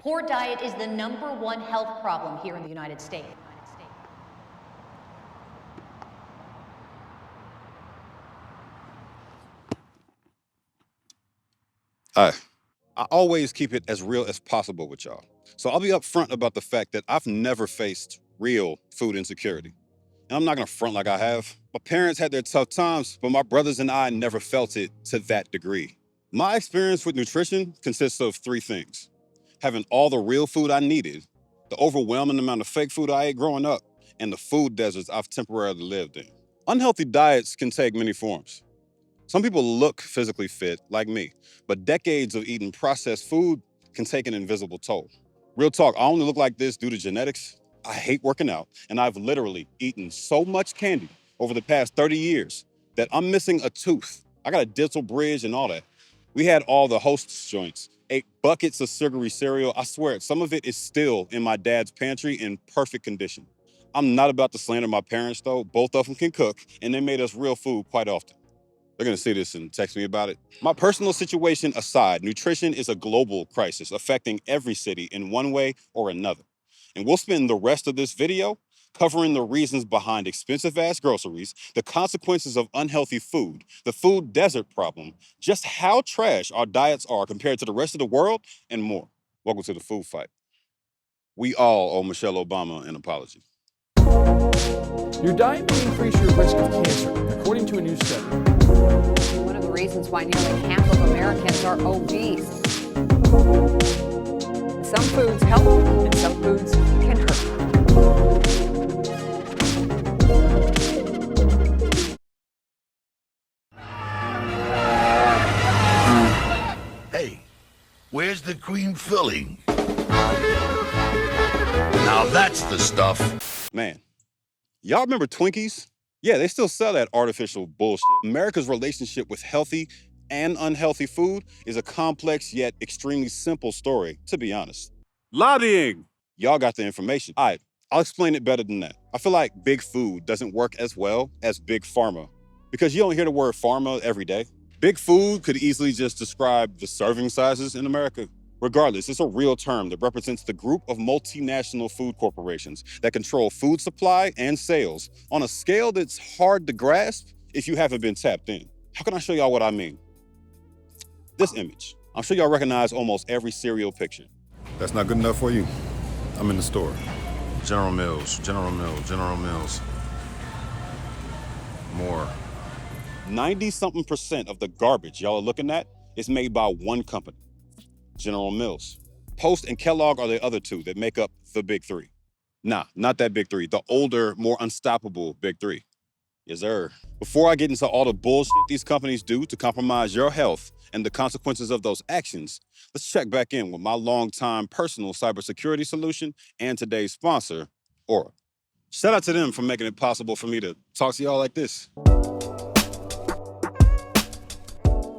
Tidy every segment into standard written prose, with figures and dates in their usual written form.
Poor diet is the #1 health problem here in the United States. Hi. I always keep it as real as possible with y'all. So I'll be upfront about the fact that I've never faced real food insecurity. And I'm not gonna front like I have. My parents had their tough times, but my brothers and I never felt it to that degree. My experience with nutrition consists of 3 things: having all the real food I needed, the overwhelming amount of fake food I ate growing up, and the food deserts I've temporarily lived in. Unhealthy diets can take many forms. Some people look physically fit, like me, but decades of eating processed food can take an invisible toll. Real talk, I only look like this due to genetics. I hate working out, and I've literally eaten so much candy over the past 30 years that I'm missing a tooth. I got a dental bridge and all that. We had all the Hostess joints, ate buckets of sugary cereal. I swear, some of it is still in my dad's pantry in perfect condition. I'm not about to slander my parents though. Both of them can cook, and they made us real food quite often. They're gonna see this and text me about it. My personal situation aside, nutrition is a global crisis affecting every city in one way or another. And we'll spend the rest of this video covering the reasons behind expensive-ass groceries, the consequences of unhealthy food, the food desert problem, just how trash our diets are compared to the rest of the world, and more. Welcome to the food fight. We all owe Michelle Obama an apology. Your diet may increase your risk of cancer, according to a new study. One of the reasons why nearly half of Americans are obese. Some foods help and some foods can hurt. Hey, where's the cream filling? Now that's the stuff. Man, y'all remember Twinkies? Yeah, they still sell that artificial bullshit. America's relationship with healthy and unhealthy food is a complex yet extremely simple story, to be honest. Lobbying! Y'all got the information. All right, I'll explain it better than that. I feel like big food doesn't work as well as big pharma because you don't hear the word pharma every day. Big food could easily just describe the serving sizes in America. Regardless, it's a real term that represents the group of multinational food corporations that control food supply and sales on a scale that's hard to grasp if you haven't been tapped in. How can I show y'all what I mean? This image. I'm sure y'all recognize almost every cereal picture. That's not good enough for you? I'm in the store. General Mills, General Mills, General Mills. More. 90-something% of the garbage y'all are looking at is made by one company, General Mills. Post and Kellogg are the other two that make up the big 3. Nah, not that big 3, the older, more unstoppable big 3. Yes, sir. Before I get into all the bullshit these companies do to compromise your health and the consequences of those actions, let's check back in with my longtime personal cybersecurity solution and today's sponsor, Aura. Shout out to them for making it possible for me to talk to y'all like this.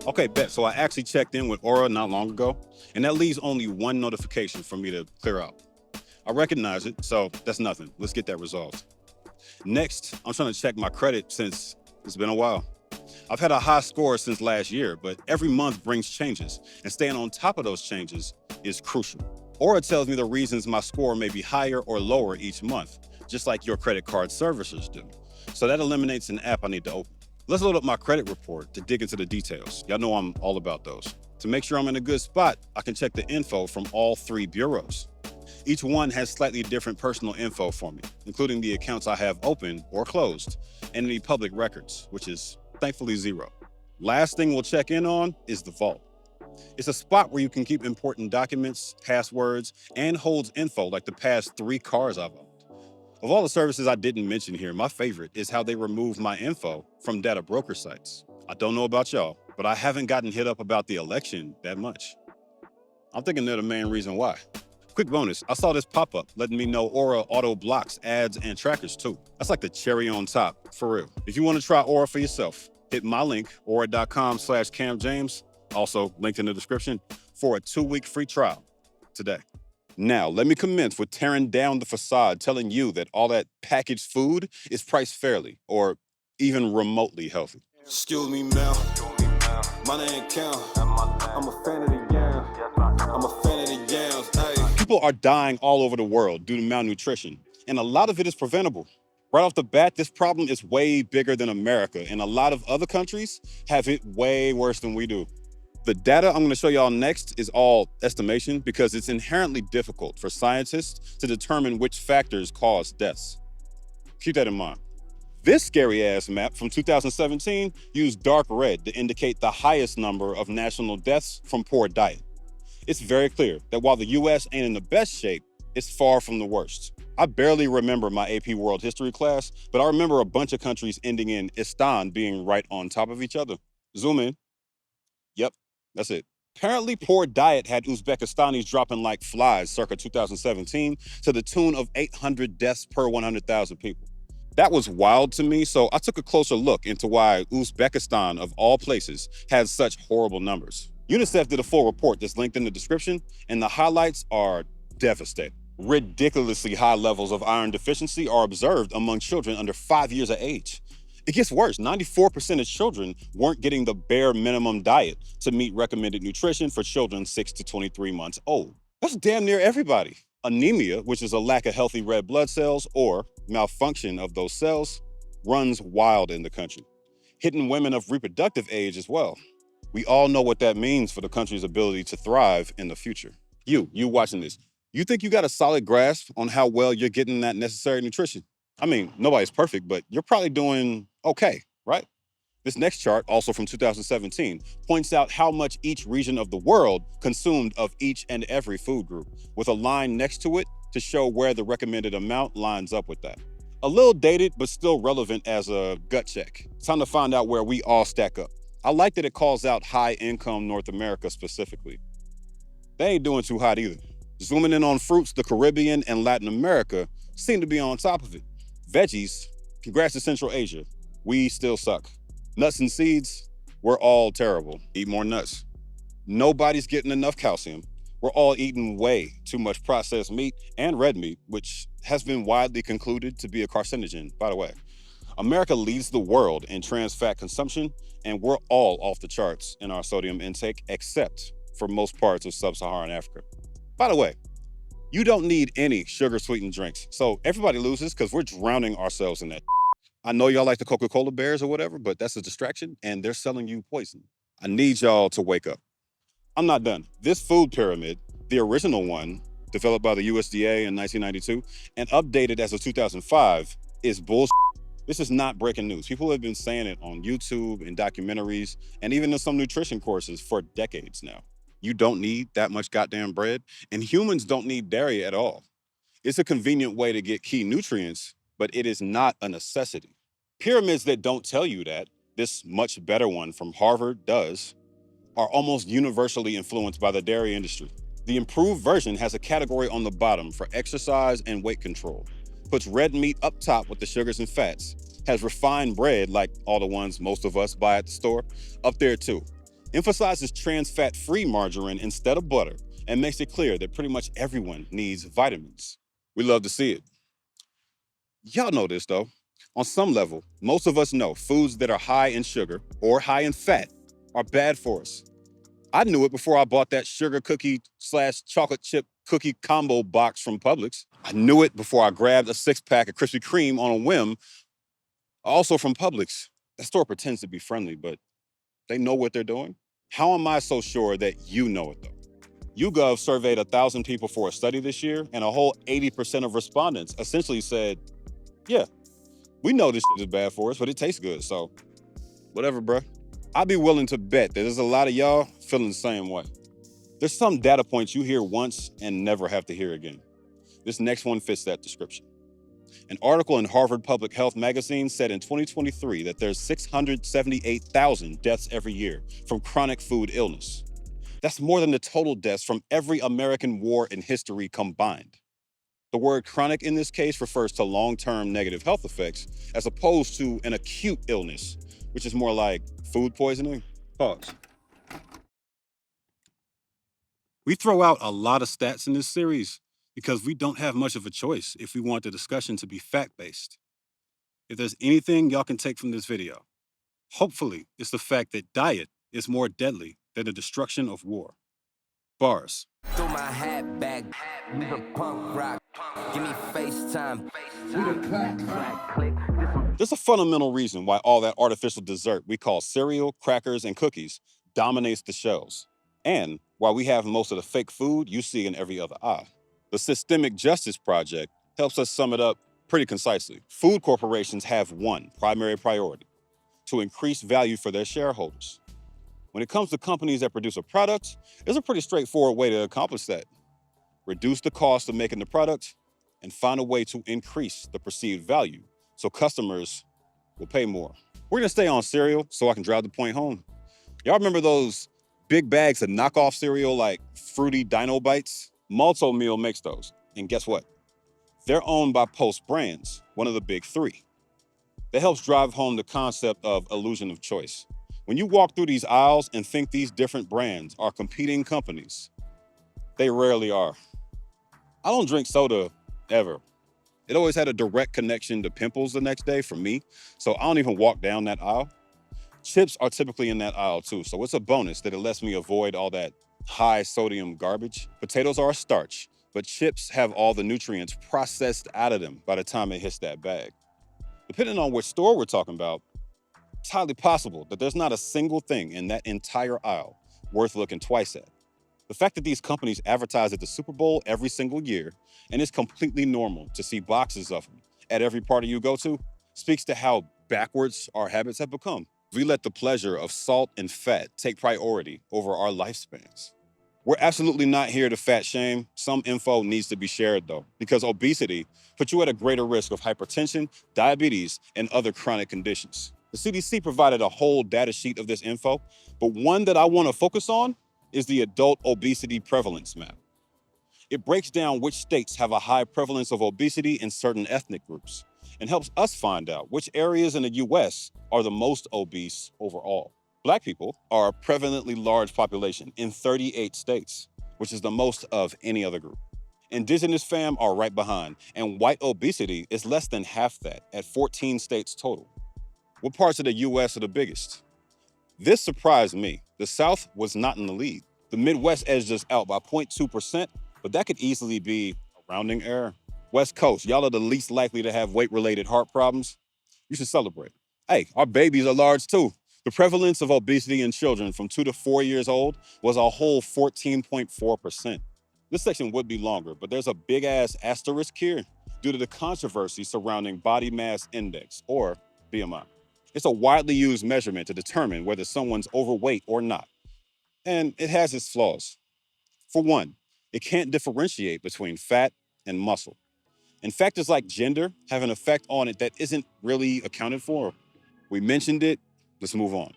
Okay, bet. So I actually checked in with Aura not long ago, and that leaves only one notification for me to clear out. I recognize it, so that's nothing. Let's get that resolved. Next, I'm trying to check my credit since it's been a while. I've had a high score since last year, but every month brings changes, and staying on top of those changes is crucial. Aura tells me the reasons my score may be higher or lower each month, just like your credit card servicers do. So that eliminates an app I need to open. Let's load up my credit report to dig into the details. Y'all know I'm all about those. To make sure I'm in a good spot, I can check the info from all 3 bureaus. Each one has slightly different personal info for me, including the accounts I have open or closed, and any public records, which is thankfully 0. Last thing we'll check in on is the vault. It's a spot where you can keep important documents, passwords, and holds info like the past 3 cars I've owned. Of all the services I didn't mention here, my favorite is how they remove my info from data broker sites. I don't know about y'all, but I haven't gotten hit up about the election that much. I'm thinking they're the main reason why. Quick bonus, I saw this pop-up letting me know Aura auto blocks ads and trackers too. That's like the cherry on top, for real. If you want to try Aura for yourself, hit my link, aura.com/CamJames, also linked in the description, for a 2-week free trial today. Now, let me commence with tearing down the facade, telling you that all that packaged food is priced fairly or even remotely healthy. Excuse me, ma'am. My name Cam. I'm a fan of the yams. I'm a fan of the yams. Hey. People are dying all over the world due to malnutrition, and a lot of it is preventable. Right off the bat, this problem is way bigger than America, and a lot of other countries have it way worse than we do. The data I'm going to show y'all next is all estimation because it's inherently difficult for scientists to determine which factors cause deaths. Keep that in mind. This scary-ass map from 2017 used dark red to indicate the highest number of national deaths from poor diet. It's very clear that while the US ain't in the best shape, it's far from the worst. I barely remember my AP World History class, but I remember a bunch of countries ending in Istan being right on top of each other. Zoom in. Yep, that's it. Apparently, poor diet had Uzbekistanis dropping like flies circa 2017 to the tune of 800 deaths per 100,000 people. That was wild to me, so I took a closer look into why Uzbekistan, of all places, has such horrible numbers. UNICEF did a full report that's linked in the description, and the highlights are devastating. Ridiculously high levels of iron deficiency are observed among children under 5 years of age. It gets worse. 94% of children weren't getting the bare minimum diet to meet recommended nutrition for children 6 to 23 months old. That's damn near everybody. Anemia, which is a lack of healthy red blood cells or malfunction of those cells, runs wild in the country, hitting women of reproductive age as well. We all know what that means for the country's ability to thrive in the future. You watching this, you think you got a solid grasp on how well you're getting that necessary nutrition? I mean, nobody's perfect, but you're probably doing okay, right? This next chart, also from 2017, points out how much each region of the world consumed of each and every food group, with a line next to it to show where the recommended amount lines up with that. A little dated, but still relevant as a gut check. It's time to find out where we all stack up. I like that it calls out high-income North America specifically. They ain't doing too hot either. Zooming in on fruits, the Caribbean and Latin America seem to be on top of it. Veggies, congrats to Central Asia. We still suck. Nuts and seeds, we're all terrible. Eat more nuts. Nobody's getting enough calcium. We're all eating way too much processed meat and red meat, which has been widely concluded to be a carcinogen, by the way. America leads the world in trans fat consumption, and we're all off the charts in our sodium intake, except for most parts of sub-Saharan Africa. By the way, you don't need any sugar-sweetened drinks, so everybody loses because we're drowning ourselves in that. I know y'all like the Coca-Cola bears or whatever, but that's a distraction, and they're selling you poison. I need y'all to wake up. I'm not done. This food pyramid, the original one, developed by the USDA in 1992 and updated as of 2005, is bullshit. This is not breaking news. People have been saying it on YouTube, in documentaries, and even in some nutrition courses for decades now. You don't need that much goddamn bread, and humans don't need dairy at all. It's a convenient way to get key nutrients, but it is not a necessity. Pyramids that don't tell you that, this much better one from Harvard does, are almost universally influenced by the dairy industry. The improved version has a category on the bottom for exercise and weight control, puts red meat up top with the sugars and fats, has refined bread, like all the ones most of us buy at the store, up there too, emphasizes trans fat-free margarine instead of butter, and makes it clear that pretty much everyone needs vitamins. We love to see it. Y'all know this though. On some level, most of us know foods that are high in sugar or high in fat are bad for us. I knew it before I bought that sugar cookie / chocolate chip cookie combo box from Publix. I knew it before I grabbed a 6-pack of Krispy Kreme on a whim, also from Publix. That store pretends to be friendly, but they know what they're doing. How am I so sure that you know it though? YouGov surveyed 1,000 people for a study this year, and a whole 80% of respondents essentially said, yeah, we know this shit is bad for us, but it tastes good, so whatever, bruh. I'd be willing to bet that there's a lot of y'all feeling the same way. There's some data points you hear once and never have to hear again. This next one fits that description. An article in Harvard Public Health magazine said in 2023 that there's 678,000 deaths every year from chronic food illness. That's more than the total deaths from every American war in history combined. The word chronic in this case refers to long-term negative health effects as opposed to an acute illness, which is more like food poisoning. Pause. We throw out a lot of stats in this series because we don't have much of a choice if we want the discussion to be fact-based. If there's anything y'all can take from this video, hopefully it's the fact that diet is more deadly than the destruction of war. Bars. Throw my hat back, use a punk rock, give me FaceTime. There's a fundamental reason why all that artificial dessert we call cereal, crackers, and cookies dominates the shelves, and why we have most of the fake food you see in every other aisle. The Systemic Justice Project helps us sum it up pretty concisely. Food corporations have one primary priority: to increase value for their shareholders. When it comes to companies that produce a product, there's a pretty straightforward way to accomplish that. Reduce the cost of making the product and find a way to increase the perceived value so customers will pay more. We're gonna stay on cereal so I can drive the point home. Y'all remember those big bags of knockoff cereal like Fruity Dino Bites? Malto Meal makes those, and guess what? They're owned by Post Brands, one of the big three. That helps drive home the concept of illusion of choice. When you walk through these aisles and think these different brands are competing companies, they rarely are. I don't drink soda ever. It always had a direct connection to pimples the next day for me, so I don't even walk down that aisle. Chips are typically in that aisle too, so it's a bonus that it lets me avoid all that high sodium garbage. Potatoes are a starch, but chips have all the nutrients processed out of them by the time it hits that bag. Depending on which store we're talking about, it's highly possible that there's not a single thing in that entire aisle worth looking twice at. The fact that these companies advertise at the Super Bowl every single year, and it's completely normal to see boxes of them at every party you go to, speaks to how backwards our habits have become. We let the pleasure of salt and fat take priority over our lifespans. We're absolutely not here to fat shame. Some info needs to be shared though, because obesity puts you at a greater risk of hypertension, diabetes, and other chronic conditions. The CDC provided a whole data sheet of this info, but one that I want to focus on is the Adult Obesity Prevalence Map. It breaks down which states have a high prevalence of obesity in certain ethnic groups and helps us find out which areas in the US are the most obese overall. Black people are a prevalently large population in 38 states, which is the most of any other group. Indigenous fam are right behind, and white obesity is less than half that at 14 states total. What parts of the US are the biggest? This surprised me. The South was not in the lead. The Midwest edged us out by 0.2%, but that could easily be a rounding error. West Coast, y'all are the least likely to have weight-related heart problems. You should celebrate. Hey, our babies are large too. The prevalence of obesity in children from 2 to 4 years old was a whole 14.4%. This section would be longer, but there's a big-ass asterisk here due to the controversy surrounding body mass index, or BMI. It's a widely used measurement to determine whether someone's overweight or not, and it has its flaws. For one, it can't differentiate between fat and muscle. And factors like gender have an effect on it that isn't really accounted for. We mentioned it, let's move on.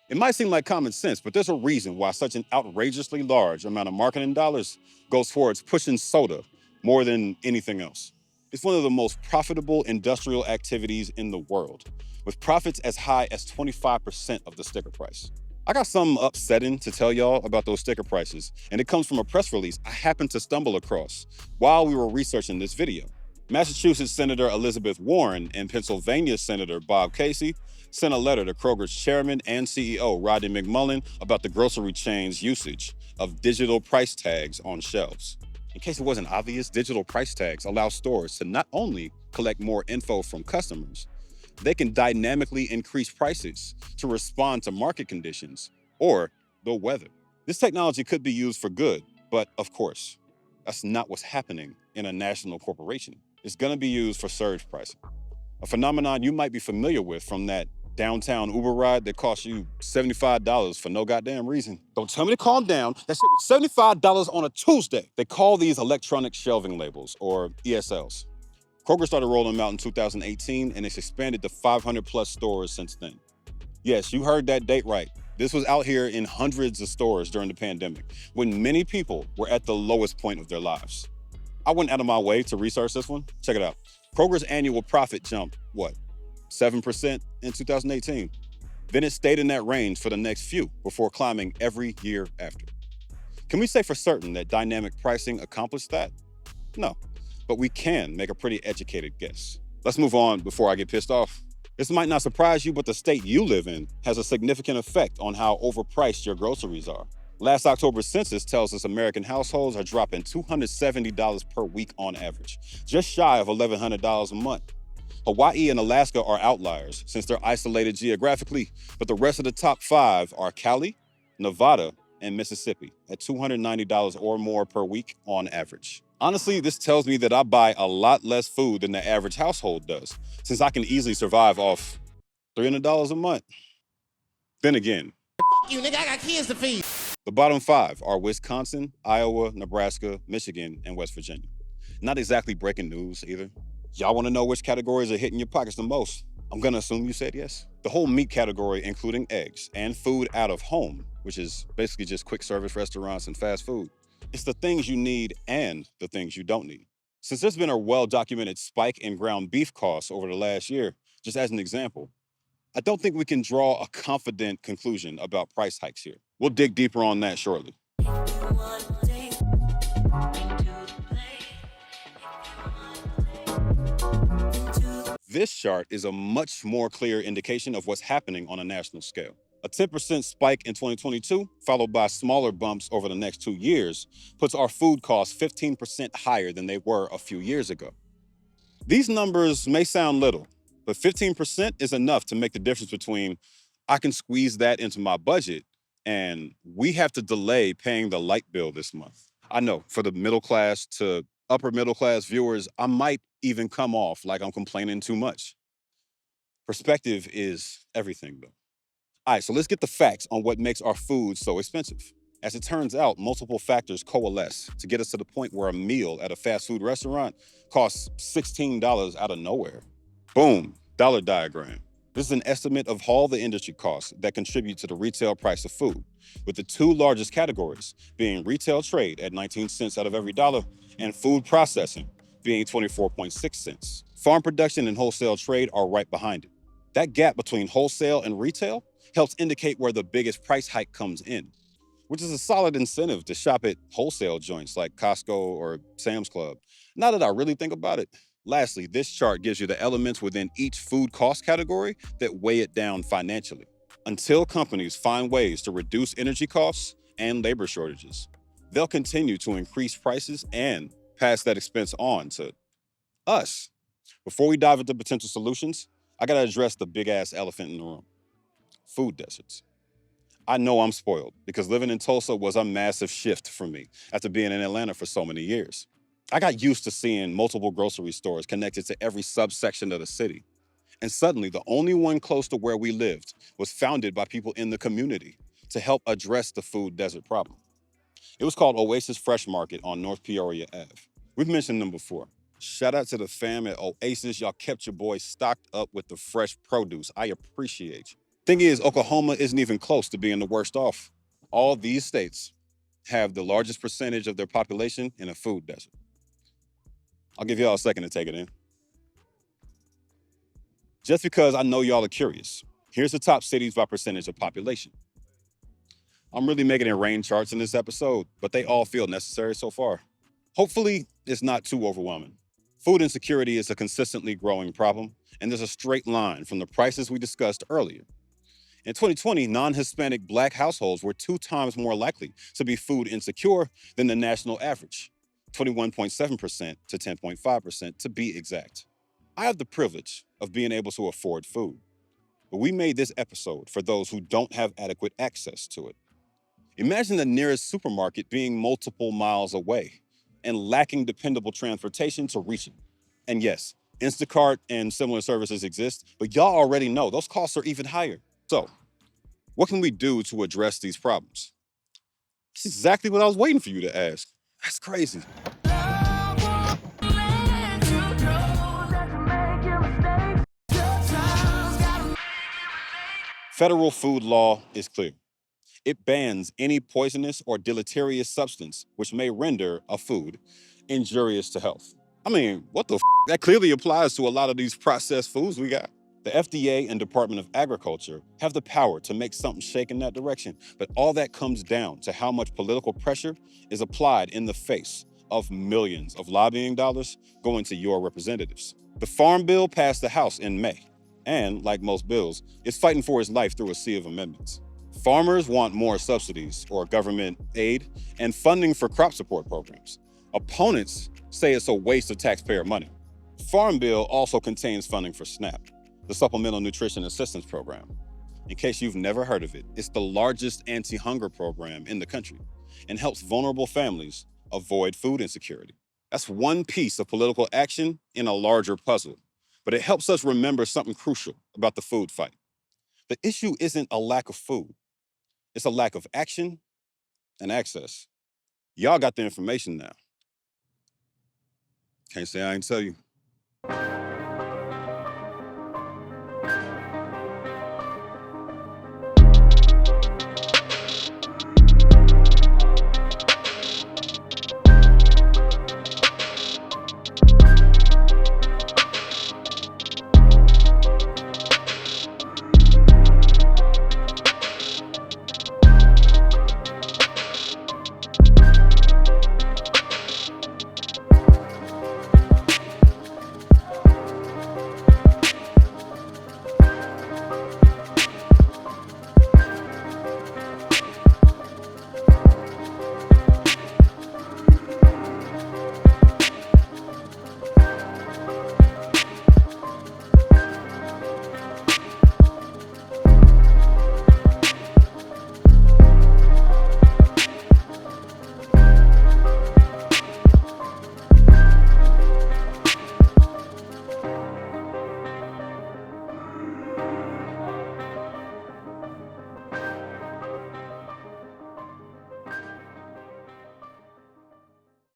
It might seem like common sense, but there's a reason why such an outrageously large amount of marketing dollars goes towards pushing soda more than anything else. It's one of the most profitable industrial activities in the world, with profits as high as 25% of the sticker price. I got something upsetting to tell y'all about those sticker prices, and it comes from a press release I happened to stumble across while we were researching this video. Massachusetts Senator Elizabeth Warren and Pennsylvania Senator Bob Casey sent a letter to Kroger's chairman and CEO, Rodney McMullen, about the grocery chain's usage of digital price tags on shelves. In case it wasn't obvious, digital price tags allow stores to not only collect more info from customers, they can dynamically increase prices to respond to market conditions or the weather. This technology could be used for good, but of course, that's not what's happening in a national corporation. It's gonna be used for surge pricing, a phenomenon you might be familiar with from that downtown Uber ride that cost you $75 for no goddamn reason. Don't tell me to calm down. That shit was $75 on a Tuesday. They call these electronic shelving labels, or ESLs. Kroger started rolling them out in 2018, and it's expanded to 500 plus stores since then. Yes, you heard that date right. This was out here in hundreds of stores during the pandemic, when many people were at the lowest point of their lives. I went out of my way to research this one. Check it out. Kroger's annual profit jumped, 7% in 2018. Then it stayed in that range for the next few before climbing every year after. Can we say for certain that dynamic pricing accomplished that? No, but we can make a pretty educated guess. Let's move on before I get pissed off. This might not surprise you, but the state you live in has a significant effect on how overpriced your groceries are. Last October's census tells us American households are dropping $270 per week on average, just shy of $1,100 a month. Hawaii and Alaska are outliers since they're isolated geographically, but the rest of the top 5 are Cali, Nevada, and Mississippi at $290 or more per week on average. Honestly, this tells me that I buy a lot less food than the average household does, since I can easily survive off $300 a month. Then again, you, nigga, I got kids to feed. The bottom 5 are Wisconsin, Iowa, Nebraska, Michigan, and West Virginia. Not exactly breaking news either. Y'all wanna know which categories are hitting your pockets the most? I'm gonna assume you said yes. The whole meat category, including eggs and food out of home, which is basically just quick service restaurants and fast food. It's the things you need and the things you don't need. Since there's been a well-documented spike in ground beef costs over the last year, just as an example, I don't think we can draw a confident conclusion about price hikes here. We'll dig deeper on that shortly. This chart is a much more clear indication of what's happening on a national scale. A 10% spike in 2022, followed by smaller bumps over the next 2 years, puts our food costs 15% higher than they were a few years ago. These numbers may sound little, but 15% is enough to make the difference between I can squeeze that into my budget and we have to delay paying the light bill this month. I know for the middle class to upper middle class viewers, I might even come off like I'm complaining too much. Perspective is everything though. All right, so let's get the facts on what makes our food so expensive. As it turns out, multiple factors coalesce to get us to the point where a meal at a fast food restaurant costs $16 out of nowhere. Boom, dollar diagram. This is an estimate of all the industry costs that contribute to the retail price of food, with the 2 largest categories being retail trade at 19 cents out of every dollar and food processing being 24.6 cents. Farm production and wholesale trade are right behind it. That gap between wholesale and retail helps indicate where the biggest price hike comes in, which is a solid incentive to shop at wholesale joints like Costco or Sam's Club. Now that I really think about it. Lastly, this chart gives you the elements within each food cost category that weigh it down financially. Until companies find ways to reduce energy costs and labor shortages, they'll continue to increase prices and pass that expense on to us. Before we dive into potential solutions, I gotta address the big ass elephant in the room. Food deserts. I know I'm spoiled because living in Tulsa was a massive shift for me after being in Atlanta for so many years. I got used to seeing multiple grocery stores connected to every subsection of the city. And suddenly, the only one close to where we lived was founded by people in the community to help address the food desert problem. It was called Oasis Fresh Market on North Peoria Ave. We've mentioned them before. Shout out to the fam at Oasis. Y'all kept your boy stocked up with the fresh produce. I appreciate you. Thing is, Oklahoma isn't even close to being the worst off. All these states have the largest percentage of their population in a food desert. I'll give y'all a second to take it in. Just because I know y'all are curious, here's the top cities by percentage of population. I'm really making it rain charts in this episode, but they all feel necessary so far. Hopefully, it's not too overwhelming. Food insecurity is a consistently growing problem, and there's a straight line from the prices we discussed earlier. In 2020, non-Hispanic Black households were 2 times more likely to be food insecure than the national average, 21.7% to 10.5% to be exact. I have the privilege of being able to afford food, but we made this episode for those who don't have adequate access to it. Imagine the nearest supermarket being multiple miles away and lacking dependable transportation to reach it. And yes, Instacart and similar services exist, but y'all already know those costs are even higher. So, what can we do to address these problems? That's exactly what I was waiting for you to ask. That's crazy. Federal food law is clear. It bans any poisonous or deleterious substance which may render a food injurious to health. I mean, what the f? That clearly applies to a lot of these processed foods we got. The FDA and Department of Agriculture have the power to make something shake in that direction, but all that comes down to how much political pressure is applied in the face of millions of lobbying dollars going to your representatives. The Farm Bill passed the House in May, and like most bills, it's fighting for its life through a sea of amendments. Farmers want more subsidies or government aid and funding for crop support programs. Opponents say it's a waste of taxpayer money. Farm Bill also contains funding for SNAP, the Supplemental Nutrition Assistance Program. In case you've never heard of it, it's the largest anti-hunger program in the country and helps vulnerable families avoid food insecurity. That's one piece of political action in a larger puzzle, but it helps us remember something crucial about the food fight. The issue isn't a lack of food. It's a lack of action and access. Y'all got the information now. Can't say I ain't tell you.